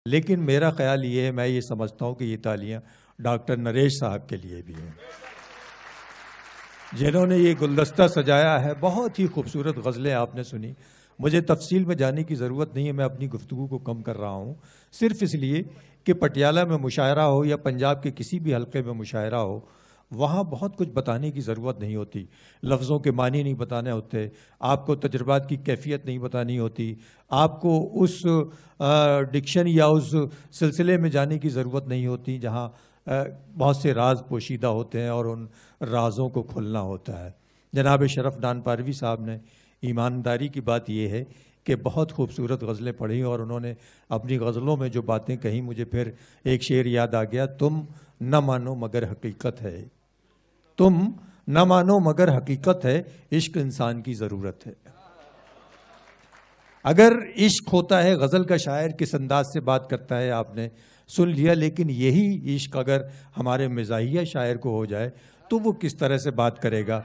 لیکن میرا خیال یہ ہے، میں یہ سمجھتا ہوں کہ یہ تالیاں ڈاکٹر نریش صاحب کے لیے بھی ہیں، جنہوں نے یہ گلدستہ سجایا ہے۔ بہت ہی خوبصورت غزلیں آپ نے سنی۔ مجھے تفصیل میں جانے کی ضرورت نہیں ہے، میں اپنی گفتگو کو کم کر رہا ہوں، صرف اس لیے کہ پٹیالہ میں مشاعرہ ہو یا پنجاب کے کسی بھی حلقے میں مشاعرہ ہو، وہاں بہت کچھ بتانے کی ضرورت نہیں ہوتی، لفظوں کے معنی نہیں بتانے ہوتے، آپ کو تجربات کی کیفیت نہیں بتانی ہوتی، آپ کو اس ڈکشن یا اس سلسلے میں جانے کی ضرورت نہیں ہوتی جہاں بہت سے راز پوشیدہ ہوتے ہیں اور ان رازوں کو کھلنا ہوتا ہے۔ جناب شرف نانپاروی صاحب نے، ایمانداری کی بات یہ ہے کہ بہت خوبصورت غزلیں پڑھی، اور انہوں نے اپنی غزلوں میں جو باتیں کہیں، مجھے پھر ایک شعر یاد آ گیا، تم نہ مانو مگر حقیقت ہے، تم نہ مانو مگر حقیقت ہے، عشق انسان کی ضرورت ہے۔ اگر عشق ہوتا ہے، غزل کا شاعر کس انداز سے بات کرتا ہے آپ نے سن لیا، لیکن یہی عشق اگر ہمارے مزاحیہ شاعر کو ہو جائے تو وہ کس طرح سے بات کرے گا؟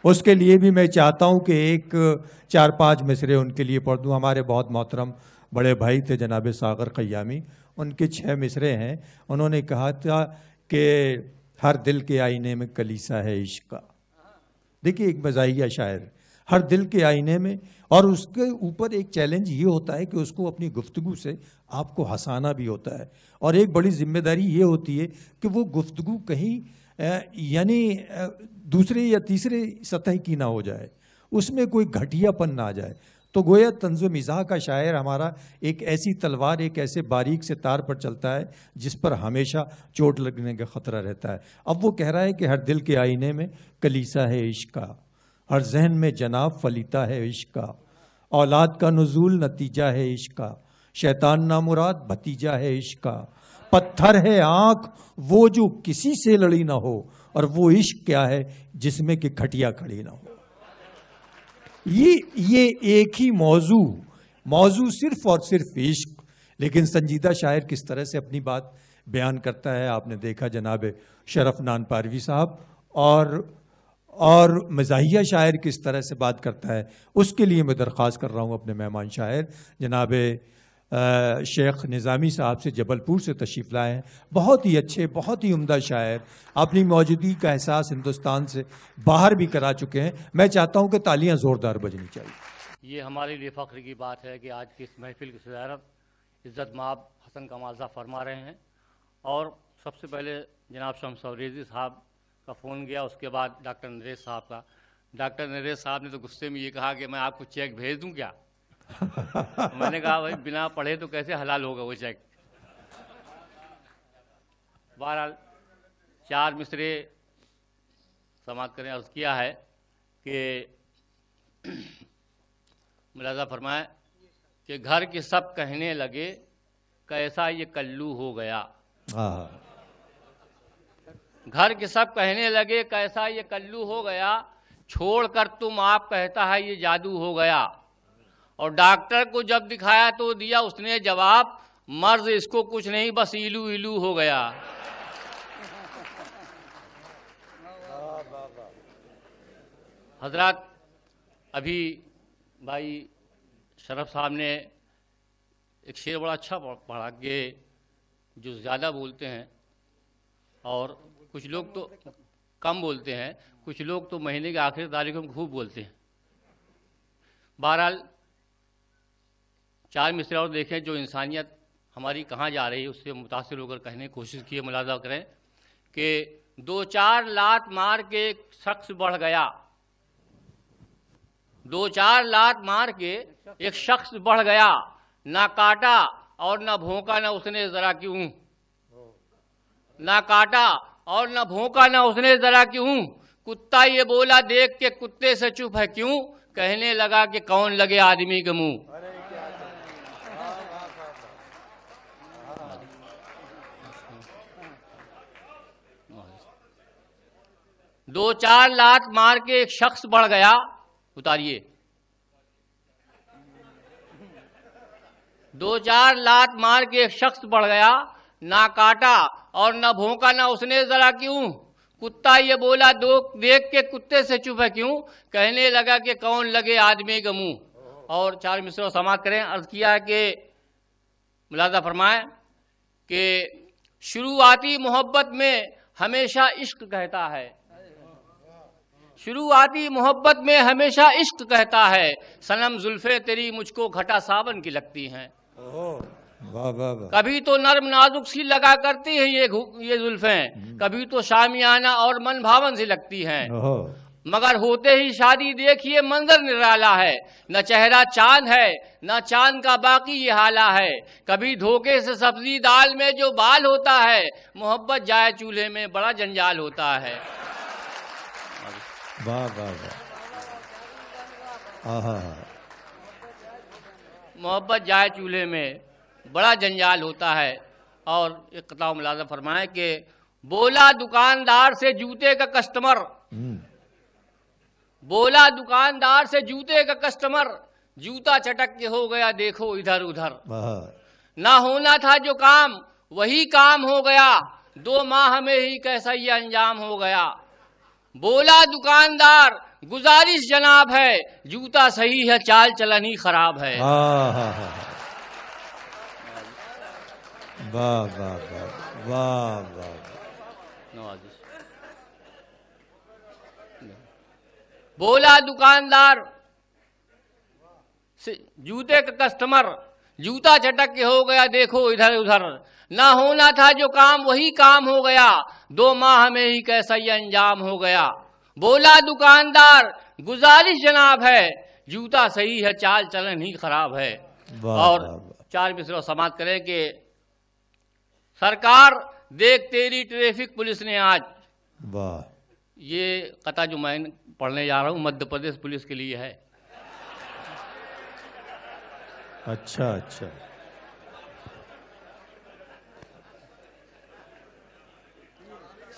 اس کے لیے بھی میں چاہتا ہوں کہ ایک 4-5 مصرے ان کے لیے پڑھ دوں۔ ہمارے بہت محترم بڑے بھائی تھے جناب ساغر خیامی، ان کے 6 مصرے ہیں۔ انہوں نے کہا تھا کہ ہر دل کے آئینے میں کلیسا ہے عشق کا۔ دیکھیے، ایک مزاحیہ شاعر، ہر دل کے آئینے میں، اور اس کے اوپر ایک چیلنج یہ ہوتا ہے کہ اس کو اپنی گفتگو سے آپ کو ہنسانا بھی ہوتا ہے، اور ایک بڑی ذمہ داری یہ ہوتی ہے کہ وہ گفتگو کہیں یعنی دوسرے یا تیسرے سطح کی نہ ہو جائے، اس میں کوئی گھٹیا پن نہ آ جائے۔ تو گویا طنز و مزاح کا شاعر ہمارا ایک ایسی تلوار، ایک ایسے باریک سے تار پر چلتا ہے جس پر ہمیشہ چوٹ لگنے کا خطرہ رہتا ہے۔ اب وہ کہہ رہا ہے کہ ہر دل کے آئینے میں کلیسا ہے عشق کا، ہر ذہن میں جناب فلیتا ہے عشق کا، اولاد کا نزول نتیجہ ہے عشق کا، شیطان نامراد بھتیجا ہے عشق کا، پتھر ہے آنکھ وہ جو کسی سے لڑی نہ ہو، اور وہ عشق کیا ہے جس میں کہ کھٹیا کھڑی نہ ہو۔ یہ ایک ہی موضوع صرف اور صرف عشق، لیکن سنجیدہ شاعر کس طرح سے اپنی بات بیان کرتا ہے آپ نے دیکھا جناب شرف نانپاروی صاحب، اور مزاحیہ شاعر کس طرح سے بات کرتا ہے۔ اس کے لیے میں درخواست کر رہا ہوں اپنے مہمان شاعر جناب شیخ نظامی صاحب سے، جبل پور سے تشریف لائے ہیں، بہت ہی اچھے، بہت ہی عمدہ شاعر، اپنی موجودگی کا احساس ہندوستان سے باہر بھی کرا چکے ہیں۔ میں چاہتا ہوں کہ تالیاں زوردار بجنی چاہیے۔ یہ ہمارے لیے فخر کی بات ہے کہ آج کی اس محفل کی صدارت عزت مآب حسن کمال صاحب فرما رہے ہیں، اور سب سے پہلے جناب شمس ریزی صاحب کا فون گیا، اس کے بعد ڈاکٹر نریش صاحب کا۔ ڈاکٹر نریش صاحب نے تو غصے میں یہ کہا کہ میں آپ کو چیک بھیج دوں کیا؟ میں نے کہا بھائی بنا پڑھے تو کیسے حلال ہوگا وہ چیک۔ بہرحال 4 مصرے سماعت کریں، عرض کیا ہے کہ ملاحظہ فرمائے کہ گھر کے سب کہنے لگے کیسا یہ کلو ہو گیا، گھر کے سب کہنے لگے کیسا یہ کلو ہو گیا، چھوڑ کر تم آپ کہتا ہے یہ جادو ہو گیا۔ اور ڈاکٹر کو جب دکھایا تو دیا اس نے جواب، مرض اس کو کچھ نہیں بس ایلو ایلو ہو گیا۔ حضرات، ابھی بھائی شرف صاحب نے ایک شعر بڑا اچھا پڑھا کہ جو زیادہ بولتے ہیں، اور کچھ لوگ تو کم بولتے ہیں، کچھ لوگ تو مہینے کے آخری تاریخ میں خوب بولتے ہیں۔ بہرحال 4 مصرے اور دیکھیں جو انسانیت ہماری کہاں جا رہی ہے، اس سے متاثر ہو کر کہنے کی کوشش کی ہے۔ ملاحظہ کریں کہ 2-4 لات مار کے ایک شخص بڑھ گیا، 2-4 لات مار کے ایک شخص بڑھ گیا، نہ کاٹا اور نہ بھونکا نہ اس نے ذرا کیوں، نہ کاٹا اور نہ بھونکا نہ اس نے ذرا کیوں، کتا یہ بولا دیکھ کے کتے سے چپ ہے کیوں، کہنے لگا کہ کون لگے آدمی کے منہ۔ 2-4 لات مار کے ایک شخص بڑھ گیا، اتاریے، 2-4 لات مار کے ایک شخص بڑھ گیا، نہ کاٹا اور نہ بھونکا نہ اس نے ذرا کیوں، کتا یہ بولا دیکھ کے کتے سے چپ ہے کیوں، کہنے لگا کہ کون لگے آدمی کا منہ۔ اور 4 مصرے سماعت کریں، عرض کیا کہ ملاحظہ فرمائیں کہ شروعاتی محبت میں ہمیشہ عشق کہتا ہے، شروعاتی محبت میں ہمیشہ عشق کہتا ہے، صنم زلفیں تیری مجھ کو گھٹا ساون کی لگتی ہیں۔ واہ واہ واہ، کبھی تو نرم نازک سی لگا کرتی ہیں یہ زلفیں، کبھی تو شامیانہ اور من بھاون سی لگتی ہیں، مگر ہوتے ہی شادی دیکھیے منظر نرالا ہے، نہ چہرہ چاند ہے نہ چاند کا باقی یہ حالہ ہے، کبھی دھوکے سے سبزی دال میں جو بال ہوتا ہے، محبت جائے چولہے میں بڑا جنجال ہوتا ہے۔ واہ واہ واہ، آہا، محبت جائے چولہے میں بڑا جنجال ہوتا ہے۔ اور ایک قطعہ ملاحظہ فرمائیں کہ بولا دکاندار سے جوتے کا کسٹمر، بولا دکاندار سے جوتے کا کسٹمر، جوتا چٹک کے ہو گیا دیکھو ادھر ادھر، نہ ہونا تھا جو کام وہی کام ہو گیا، 2 ماہ میں ہی کیسا یہ انجام ہو گیا۔ بولا دکاندار گزارش جناب ہے، جوتا صحیح ہے چال چلن ہی خراب ہے۔ واہ واہ واہ واہ واہ، بولا دکاندار جوتے کا کسٹمر، جوتا چٹک کے ہو گیا دیکھو ادھر ادھر، نہ ہونا تھا جو کام وہی کام ہو گیا، 2 ماہ میں ہی کیسا یہ انجام ہو گیا۔ بولا دکاندار گزارش جناب ہے، جوتا صحیح ہے چال چلن ہی خراب ہے۔ اور 4 مصرع سماعت کریں کہ سرکار دیکھ تیری ٹریفک پولیس نے آج، واہ، یہ قطعہ جو میں پڑھنے جا رہا ہوں مدھیہ پردیش پولیس کے لیے ہے۔ اچھا اچھا،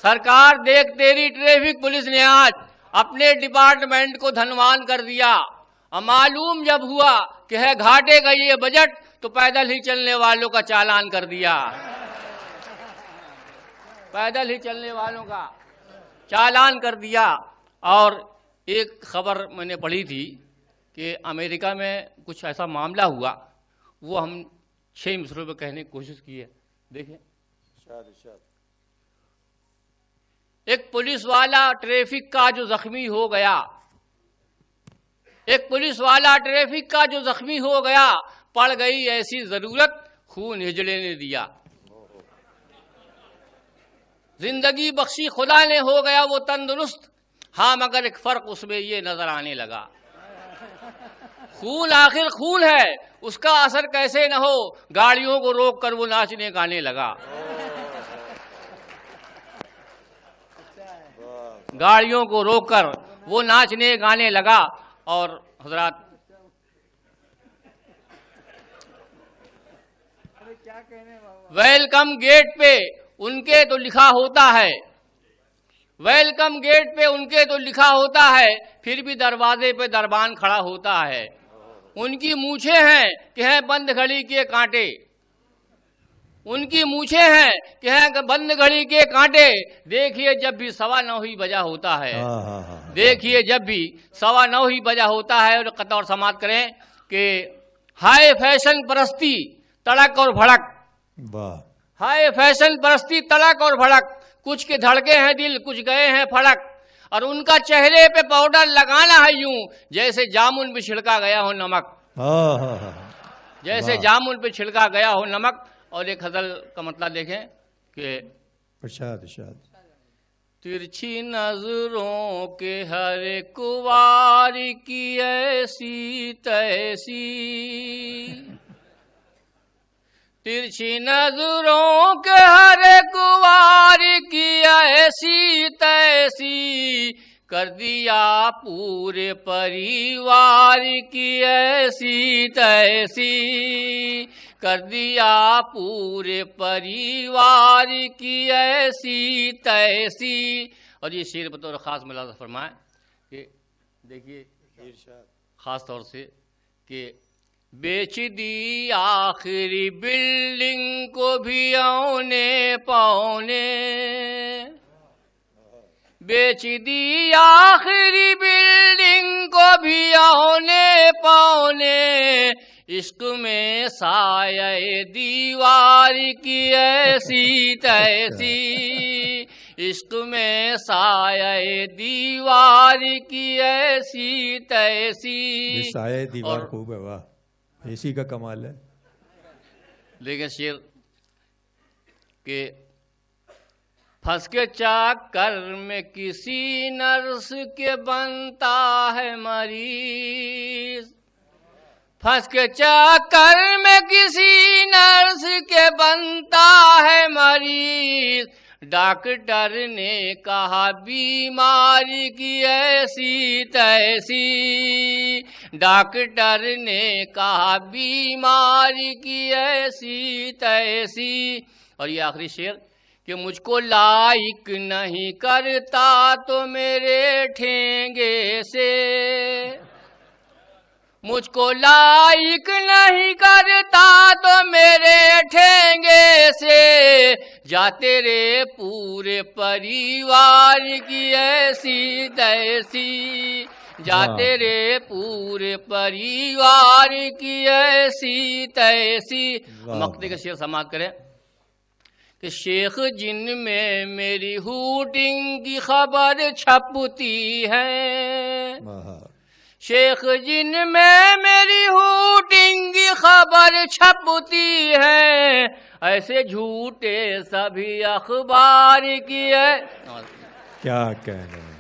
سرکار دیکھ تیری ٹریفک پولیس نے آج اپنے ڈپارٹمنٹ کو دھنوان کر دیا، معلوم جب ہوا کہ ہے گھاٹے کا یہ بجٹ تو پیدل ہی چلنے والوں کا چالان کر دیا، پیدل ہی چلنے والوں کا چالان کر دیا۔ اور ایک خبر میں نے پڑھی تھی کہ امریکہ میں کچھ ایسا معاملہ ہوا، وہ ہم 6 مصرعوں میں کہنے کی کوشش کی ہے، دیکھیں۔ ایک پولیس والا ٹریفک کا جو زخمی ہو گیا، ایک پولیس والا ٹریفک کا جو زخمی ہو گیا، پڑ گئی ایسی ضرورت خون ہجڑے نے دیا، زندگی بخشی خدا نے ہو گیا وہ تندرست، ہاں مگر ایک فرق اس میں یہ نظر آنے لگا، خون آخر خون ہے اس کا اثر کیسے نہ ہو، گاڑیوں کو روک کر وہ ناچنے گانے لگا، گاڑیوں کو روک کر وہ ناچنے گانے لگا۔ اور حضرات ویلکم گیٹ پہ ان کے تو لکھا ہوتا ہے، ویلکم گیٹ پہ ان کے تو لکھا ہوتا ہے، پھر بھی دروازے پہ دربان کھڑا ہوتا ہے، ان کی مونچھیں ہیں کہ ہیں بند گھڑی کے کانٹے، ان کی مونچھیں ہیں کہ ہیں بند گھڑی کے کانٹے، دیکھیے جب بھی 9:15 بجا ہوتا ہے، دیکھیے جب بھی 9:15 بجا ہوتا ہے۔ اور قطع اور سماعت کریں کہ ہائے فیشن پرستی تڑک اور بھڑک، ہائے فیشن پرستی تڑک اور بھڑک، کچھ کے دھڑکے ہیں دل کچھ گئے ہیں پھڑک، اور ان کا چہرے پہ پاؤڈر لگانا ہے یوں جیسے جامن پہ چھڑکا گیا ہو نمک، جیسے جامن پہ چھڑکا گیا ہو نمک۔ اور ایک غزل کا مطلب دیکھیں کہ ترچھی نظروں کے ہر ایک وار کی ایسی تیسی، ترچھی نظروں کے ہر ایک وار کی ایسی تیسی، کر دیا پورے پریوار کی ایسی تیسی، کر دیا پورے پریوار کی ایسی تیسی۔ اور یہ شعر بطور خاص ملاحظہ فرمائیں کہ دیکھیے خاص طور سے کہ بیچ دی آخری بلڈنگ کو بھی اونے پونے، بیچ دی آخری بلڈنگ کو بھی اونے پونے، عشق میں سایہ دیوار کی ایسی تیسی، عشق میں سایہ دیوار کی ایسی تیسی. یہ سایہ دیوار خوب ہے، واہ، اسی کا کمال ہے. لیکن شعر کہ پھنس کے چاکر میں کسی نرس کے بنتا ہے مریض، پھنس کے چاکر میں کسی نرس کے بنتا ہے مریض. ڈاکٹر نے کہا بیماری کی ایسی تیسی، ڈاکٹر نے کہا بیماری کی ایسی تیسی. اور یہ آخری شعر کہ مجھ کو لائق نہیں کرتا تو میرے ٹھینگے سے، مجھ کو لائق نہیں کرتا تو میرے ٹھینگے سے. جا تیرے پورے پریوار کی ایسی تیسی، جا تیرے پورے پریوار کی ایسی تیسی. مقطع کا شعر سماعت کریں کہ شیخ جن میں میری ہوٹنگ کی خبر چھپتی ہے، شیخ جن میں میری ہوٹنگ کی خبر چھپتی ہے، ایسے جھوٹے سبھی اخبار کی ہے. کیا کہنا.